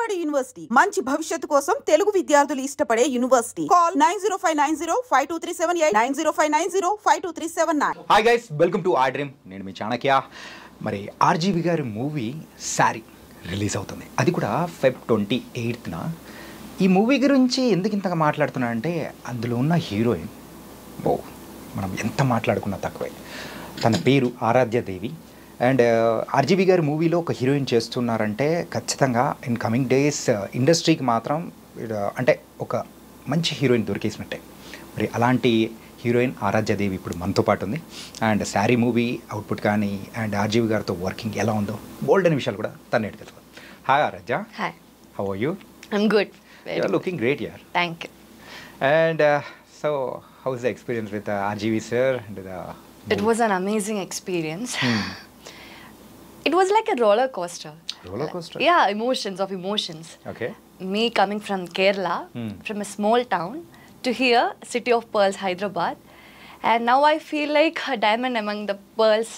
బాలబడి యూనివర్సిటీ మంచి భవిష్యత్తు కోసం తెలుగు విద్యార్థులు ఇష్టపడే university. Call 9059052378 9059052379. Hi guys, welcome to IDream. నేను మీ చాణక్య. మరి RGV గారి మూవీ సారీ రిలీజ్ అవుతుంది, అది కూడా Feb 28న. ఈ మూవీ గురించి ఎందుకు ఇంతగా మాట్లాడుతున్నా అంటే అందులో ఉన్న హీరోయిన్ మనం ఎంత మాట్లాడుకున్నా తక్కువే. తన పేరు ఆరాధ్య దేవి. అండ్ RGV గారి మూవీలో ఒక హీరోయిన్ చేస్తున్నారంటే ఖచ్చితంగా ఇన్ కమింగ్ డేస్ ఇండస్ట్రీకి మాత్రం అంటే ఒక మంచి హీరోయిన్ దొరికేసినట్టే. మరి అలాంటి హీరోయిన్ ఆరాధ్య దేవి ఇప్పుడు మనతో పాటు ఉంది. అండ్ సారీ మూవీ అవుట్పుట్ కానీ అండ్ RGV గారితో వర్కింగ్ ఎలా ఉందో బోల్డ్ అనే విషయాలు కూడా తను తెలుసు. Hi Aaradhya. Hi. How are you? I'm good. You are looking great here. Thank you. And so how is the experience with RGV sir? And It was an amazing experience. It was like a roller coaster. Roller coaster? Yeah, emotions. Okay. Me coming from Kerala, from a small town, to here, city of pearls, Hyderabad. And now I feel like a diamond among the pearls.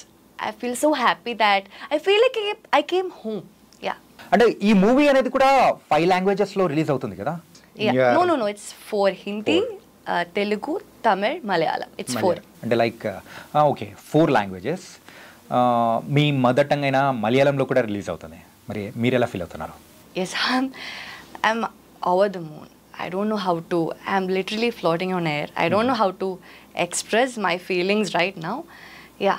I feel so happy that I feel like I came home. Yeah. అంటే ఈ movie అనేది కూడా 5 languages లో release అవుతుంది కదా? Yeah. No. It's 4. Hindi, Telugu, Tamil, Malayalam. It's 4. అంటే like okay 4 languages. మీ mother tongue అయినా మలయాళంలో కూడా రిలీజ్ అవుతుంది. మరి మీరు ఎలా ఫీల్ అవుతున్నారు? Yes, I'm over the moon. I don't know how to. I'm literally floating on air. I don't know how to express my feelings right now. Yeah.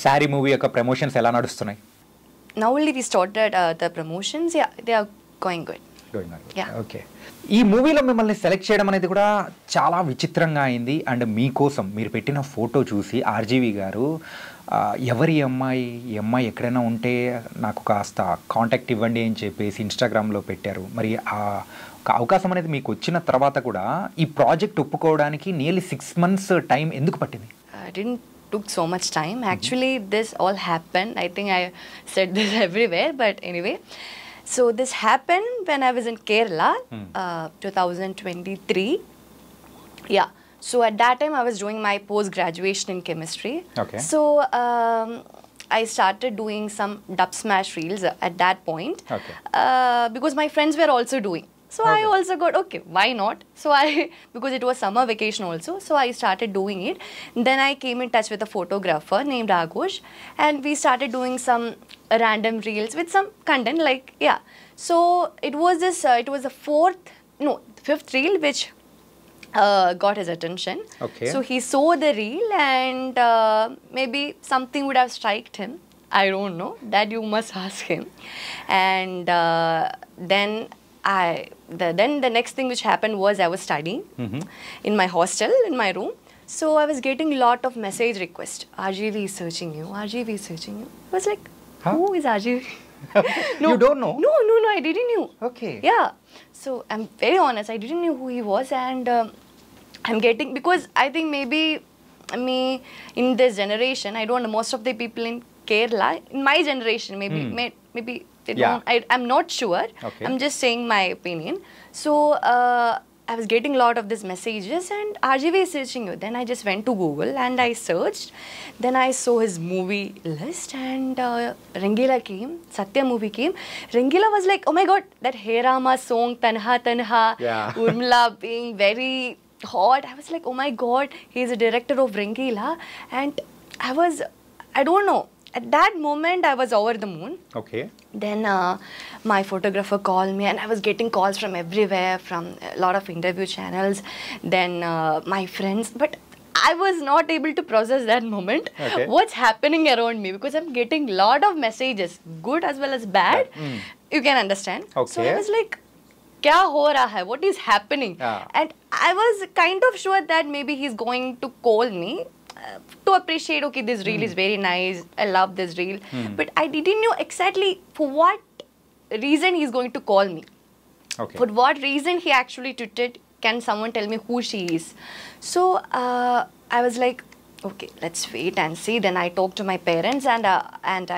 Sorry movie యొక్క promotions ఎలా నడుస్తున్నాయి? Now only we started the promotions. Yeah, they are going good. Yeah. Okay. ఈ మూవీలో మిమ్మల్ని select చేయడం అనేది కూడా చాలా విచిత్రంగా అయింది. అండ్ మీకోసం మీరు పెట్టిన ఫోటో చూసి RGV గారు ఎవరి ఈ అమ్మాయి ఎక్కడైనా ఉంటే నాకు కాస్త కాంటాక్ట్ ఇవ్వండి అని చెప్పేసి ఇన్స్టాగ్రామ్లో పెట్టారు. మరి ఒక అవకాశం అనేది మీకు వచ్చిన తర్వాత కూడా ఈ ప్రాజెక్ట్ ఒప్పుకోవడానికి నియర్లీ 6 months టైం ఎందుకు పట్టింది? I didn't took so much time. Actually, this all happened. I think I said this everywhere, but anyway. So this happened when I was in Kerala, 2023. Yeah. So at that time, I was doing my post-graduation in chemistry. Okay. So I started doing some dub smash reels at that point. Okay. Because my friends were also doing. So okay. I also got, okay, why not? So because it was summer vacation also, so I started doing it. Then I came in touch with a photographer named Aghosh, and we started doing some random reels with some content, like, yeah. So it was the fifth reel which got his attention. Okay. So he saw the reel and maybe something would have striked him. I don't know. That you must ask him. And then the next thing which happened was I was studying in my hostel, in my room. So I was getting a lot of message requests. RGV is searching you. RGV is searching you. I was like, who is RGV? No. You don't know? No, I didn't know. Okay. Yeah. So I'm very honest, I didn't know who he was, and I'm getting, because I think maybe me in this generation, I don't know, most of the people in Kerala, in my generation, maybe they don't, I'm not sure. Okay. I'm just saying my opinion. So I was getting a lot of these messages, and RGV is searching you. Then I just went to Google and I searched. Then I saw his movie list, and Rangila came, Satya movie came. Rangila was like, oh my god, that Hey Rama song, Tanha Tanha, Urmila being very hot. I was like, oh my god, he's a director of Rangila. And I don't know. At that moment, I was over the moon. Okay. Then my photographer called me, and I was getting calls from everywhere, from a lot of interview channels. Then my friends, but I was not able to process that moment. Okay. What's happening around me, because I'm getting a lot of messages, good as well as bad. You can understand. Okay. So I was like, kya ho raha hai? What is happening? And I was kind of sure that maybe he's going to call me to appreciate, okay, this reel is very nice, I love this reel, but I didn't know exactly for what reason he's going to call me. Okay. For what reason he actually tweeted, can someone tell me who she is? So I was like, okay, let's wait and see. Then I talked to my parents, and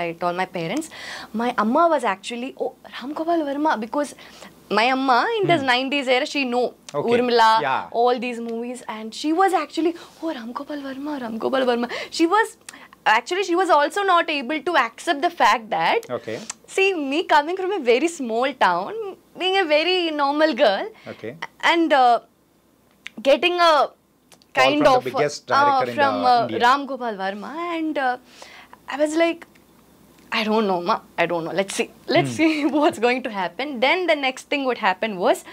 I told my parents. My amma was actually, oh, Ram Gopal Verma, because my amma in this 90s era, she know Urmila, all these movies, and she was actually, oh, Ram Gopal Verma. She was, actually she was also not able to accept the fact that, Okay. see, me coming from a very small town, being a very normal girl, Okay. and getting a kind from of the biggest director in from India. Ram Gopal Varma, and I was like, I don't know, ma. I don't know. Let's see what's going to happen. Then the next thing what happened was,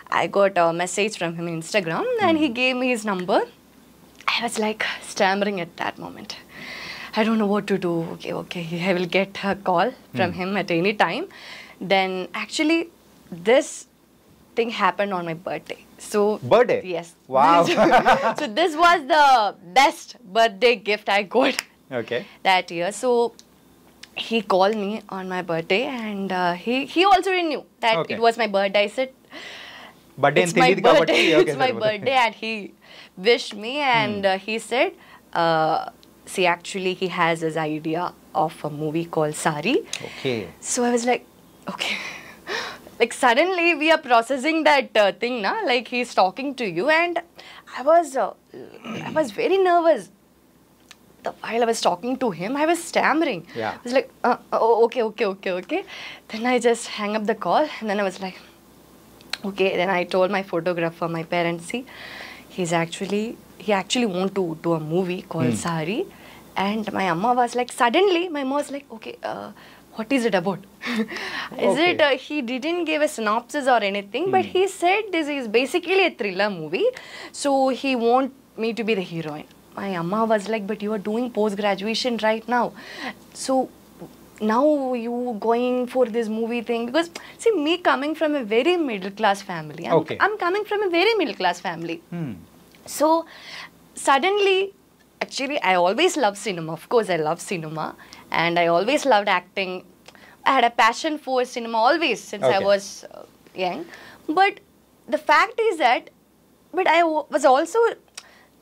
I got a message from him on Instagram, and he gave me his number. I was like stammering at that moment. I don't know what to do. Okay, I will get a call from him at any time. Then actually, this thing happened on my birthday. So Birthday? Yes. Wow. So this was the best birthday gift I got Okay. that year. So he called me on my birthday, and he also knew that Okay. it was my birthday. I said, Birthday it's my birthday. Okay, It's my birthday, and he wished me, and he said, see, actually, he has his idea of a movie called Saree. Okay. So I was like, okay. Like suddenly we are processing that thing, na? Like he's talking to you, and I was very nervous. While I was talking to him, I was stammering. Yeah. I was like, okay. Then I just hang up the call, and then I was like, okay. Then I told my photographer, my parents, see, he actually want to do a movie called Saree. And my amma was like, suddenly my mom was like, okay, what is it about? He didn't give a synopsis or anything, but he said this is basically a thriller movie, so he want me to be the heroine. My amma was like, but you are doing post-graduation right now, so now you going for this movie thing, because see, me coming from a very middle class family, I'm coming from a very middle class family. So suddenly, actually, I always loved cinema. Of course, I love cinema, and I always loved acting. I had a passion for cinema always since I was young. But the fact is that, but I was also,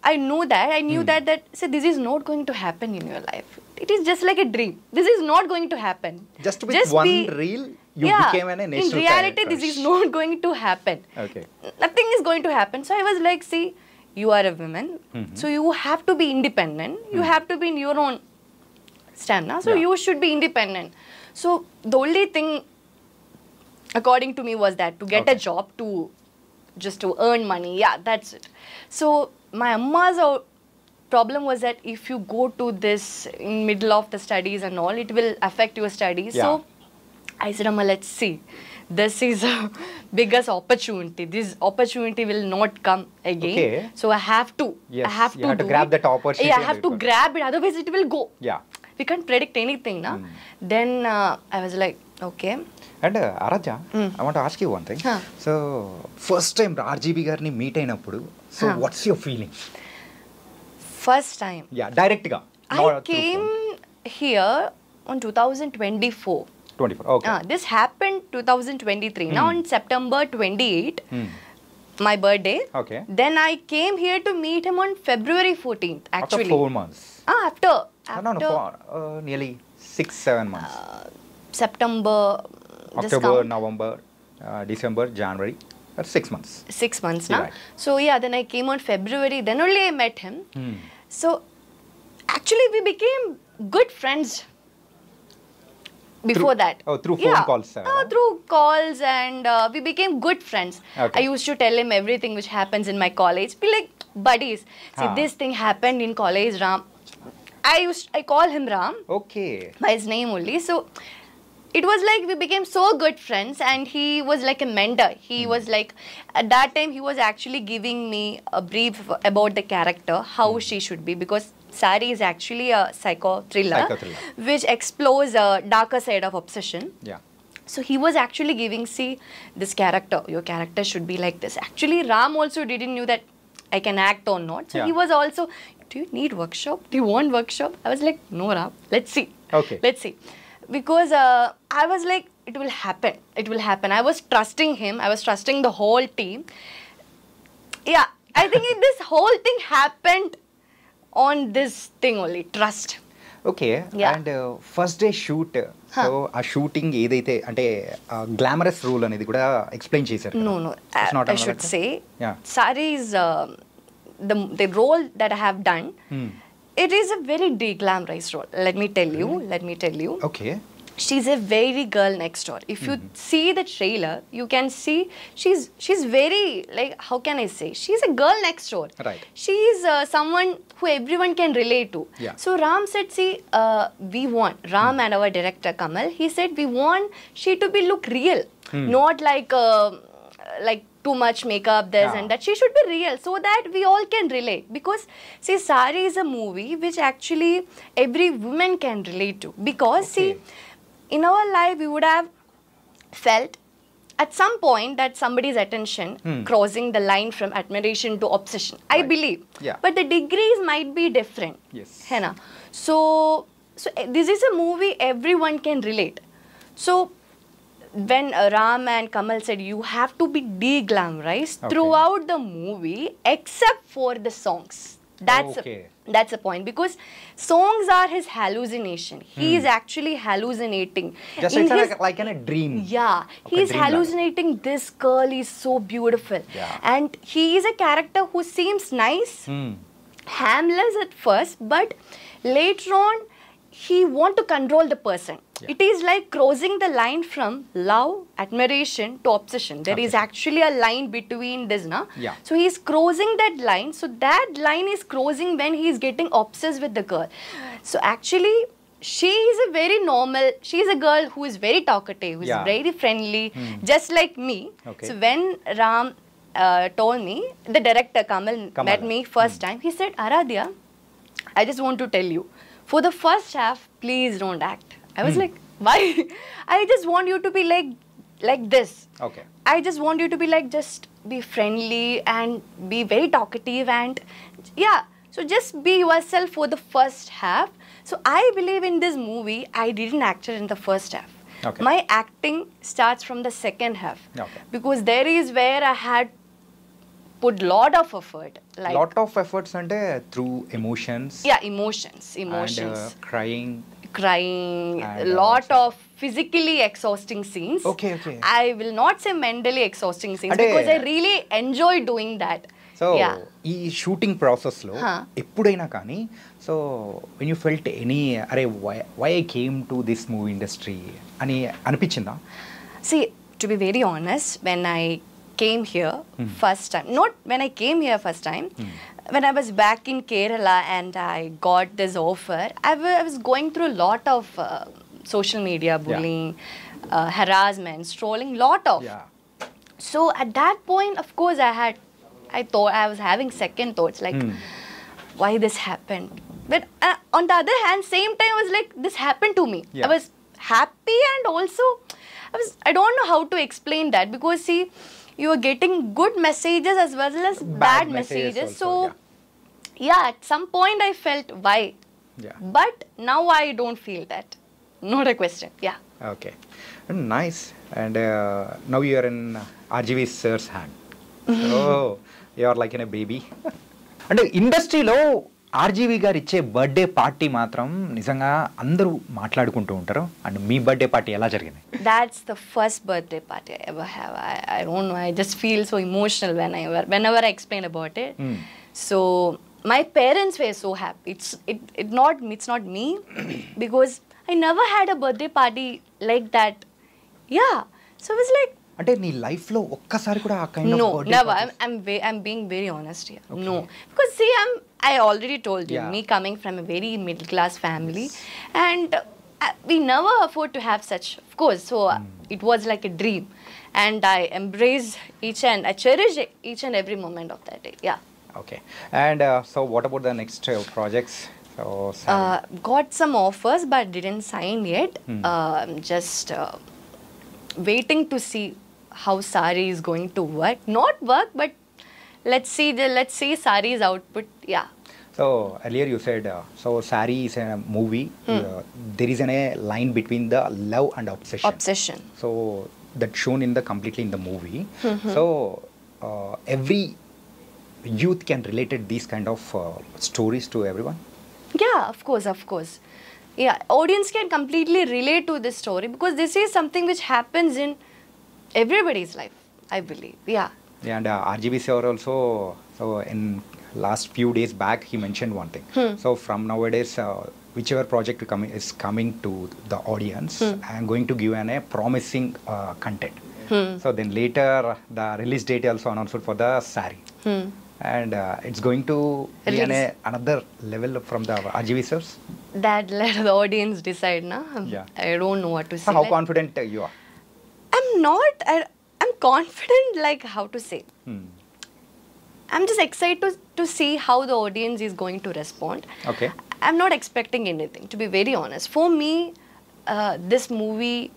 I knew that so this is not going to happen in your life. It is just like a dream. This is not going to happen. Just with one reel, you became an national in reality, character. this is not going to happen. Okay. Nothing is going to happen. So I was like, see, you are a woman, so you have to be independent. You have to be in your own stand now. So you should be independent. So the only thing, according to me, was that to get a job, to earn money. Yeah, that's it. So my amma's problem was that if you go to this in middle of the studies and all, it will affect your studies. So I said, Amma, let's see. This is a biggest opportunity. This opportunity will not come again. Okay. So I have to. Yes, I have you have to grab that opportunity. Yeah, I have to grab it. Otherwise, it will go. Yeah. We can't predict anything, na? Then I was like, okay. And Aaradhya, I want to ask you one thing. So first time RGV garni meet అయినప్పుడు, so what's your feeling? First time. Yeah, direct ga. I came here on 2024. 24. Okay. This happened 2023. Now on September 28, my birthday. Okay. Then I came here to meet him on February 14th. Actually, After 4 months. After nearly 6-7 months. September. October, November, December, January. That's 6 months. 6 months now. Right. So yeah, then I came on February. Then only I met him. So actually, we became good friends. Before that. Oh, through phone calls. Through calls, and we became good friends. Okay. I used to tell him everything which happens in my college. Be like buddies. See, this thing happened in college, Ram. I call him Ram. Okay. By his name only. So it was like we became so good friends, and he was like a mentor. He was like, at that time, he was actually giving me a brief about the character, how she should be, because Saree is actually a psycho thriller, which explores a darker side of obsession. Yeah. So he was actually giving, see, this character, your character should be like this. Actually, Ram also didn't knew that I can act or not. So he was also, do you need workshop? Do you want workshop? I was like, no, Ram, let's see. Okay. Let's see. Because I was like, it will happen. It will happen. I was trusting him. I was trusting the whole team. Yeah, I think this whole thing happened on this thing only, trust. Okay. And first day shoot, so a shooting ఏదైతే అంటే glamorous rule అనేది కూడా explain చేశారు. No, I should say, Saree is the role that I have done it is a very de-glamorized role. Let me tell you. Okay. She's a very girl next door. If you see the trailer, you can see she's very, like, how can I say? She's a girl next door. Right. She's someone who everyone can relate to. Yeah. So Ram said, see, we want, Ram and our director Kamal, he said, we want she to be look real. Not like too much makeup, this and that. She should be real so that we all can relate. Because, see, Saree is a movie which actually every woman can relate to. Because, see, in our life, we would have felt at some point that somebody's attention crossing the line from admiration to obsession. I believe. Yeah. But the degrees might be different. Yes. है ना? So this is a movie everyone can relate. So when Ram and Kamal said you have to be de-glamorized throughout the movie except for the songs. That's a point, because songs are his hallucination. He is actually hallucinating. Just like in a dream. Yeah, he is hallucinating. This girl is so beautiful. Yeah. And he is a character who seems nice, harmless at first, but later on, he want to control the person. Yeah. It is like crossing the line from love, admiration to obsession. There is actually a line between this, na? Yeah. So he is crossing that line. So that line is crossing when he is getting obsessed with the girl. So actually, she is a very normal, she is a girl who is very talkative, who is very friendly, just like me. Okay. So when Ram told me, the director Kamal met me first time, he said, Aaradhya, I just want to tell you, for the first half, please don't act. I was like, why? I just want you to be like this. Okay. I just want you to be like, just be friendly and be very talkative and yeah. So just be yourself for the first half. So I believe in this movie, I didn't act it in the first half. Okay. My acting starts from the second half. Okay. Because there is where I had put lot of effort. Like lot of efforts ante through emotions. Yeah, emotions. And crying. And lot of physically exhausting scenes. Okay. I will not say mentally exhausting scenes because I really enjoy doing that. So, ఈ shooting ప్రాసెస్లో ఎప్పుడైనా కానీ so when you felt any అరే why I came to this movie industry అని అనిపించిందా? See, to be very honest, when I came here first time, not when I came here first time, when I was back in Kerala and I got this offer, I was going through a lot of social media bullying, harassment, trolling, lot of. So at that point, of course, I thought I was having second thoughts like, why this happened? But on the other hand, same time I was like, this happened to me. I was happy and also I don't know how to explain that, because see, you are getting good messages as well as bad messages. Also, so yeah, at some point I felt why. But now I don't feel that. Not a question. Yeah. Okay. Nice. And now you are in RGV sir's hand. So you are like in a baby. And ఇండస్ట్రీలో RGV గారు ఇచ్చే birthday party మాత్రం నిజంగా అందరూ మాట్లాడుకుంటూ ఉంటారు. And me birthday party ఎలా జరిగింది? That's the first birthday party I ever have. I don't know. I just feel so emotional whenever I explain about it. So my parents were so happy. It's not me because I never had a birthday party like that. Yeah. So I was like, అంటే నీ life లో ఒక్కసారి కూడా ఆ kind of no, birthday never. I'm being very honest here. No, because see, I already told you, me coming from a very middle class family, and we never afford to have such. Of course, so it was like a dream, and I embrace I cherish each and every moment of that day. Yeah. Okay. And so what about the next projects? So Got some offers but didn't sign yet. Just waiting to see how Saree is going to work. Not work, but let's see Saree's output. Yeah. So earlier you said so Saree is a movie. There is a line between the love and obsession. So that's shown completely in the movie. So every youth can relate these kind of stories to everyone. Yeah, of course. Yeah, audience can completely relate to this story because this is something which happens in everybody's life, I believe. Yeah. And RGV sir also, so in last few days back he mentioned one thing. So from nowadays, whichever project is coming to the audience, I am going to give a promising content. So then later the release date also announced for the Saree. And it's going to be another level from the RGV source. That let the audience decide, na? Yeah. I don't know what to say. So how confident you are? I'm not. I'm confident, like how to say. I'm just excited to see how the audience is going to respond. Okay. I'm not expecting anything, to be very honest. For me, this movie,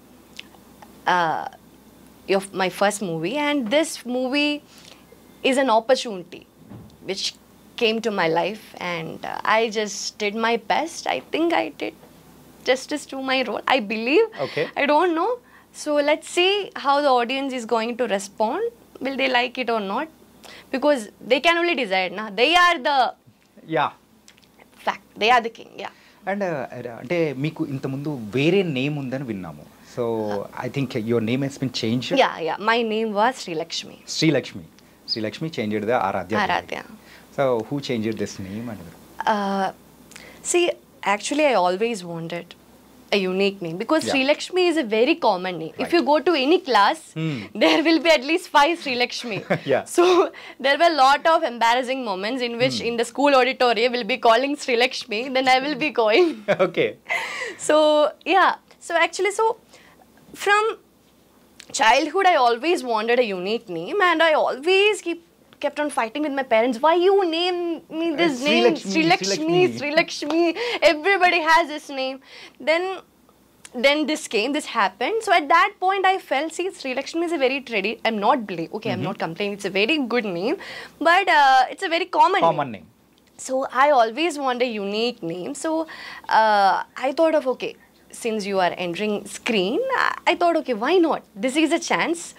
my first movie, and this movie is an opportunity which came to my life, and I just did my best. I think I did justice to my role. I believe. Okay. I don't know. So let's see how the audience is going to respond. Will they like it or not? Because they can only decide, na? They are the fact. They are the king. Yeah. And అంటే మీకు ఇంతకుముందు వేరే name ఉందని విన్నాము. So I think your name has been changed. Yeah. My name was Sri Lakshmi. Sri Lakshmi changed the Aaradhya. Aaradhya. So who changed this name? See, actually I always wanted a unique name because Sri Lakshmi is a very common name. Right. If you go to any class, there will be at least 5 Sri Lakshmi. Yeah. So there were a lot of embarrassing moments in which in the school auditorium will be calling Sri Lakshmi, then I will be going. Okay. So yeah. So actually, from childhood I always wanted a unique name, and I always kept on fighting with my parents. Why you name me this name? Sri Lakshmi. Everybody has this name. Then this happened. So at that point I felt, see, Sri Lakshmi is a very I'm not complaining. It's a very good name, but it's a very common name. So I always want a unique name. So I thought of, okay, since you are entering screen, I thought, okay, why not? This is a chance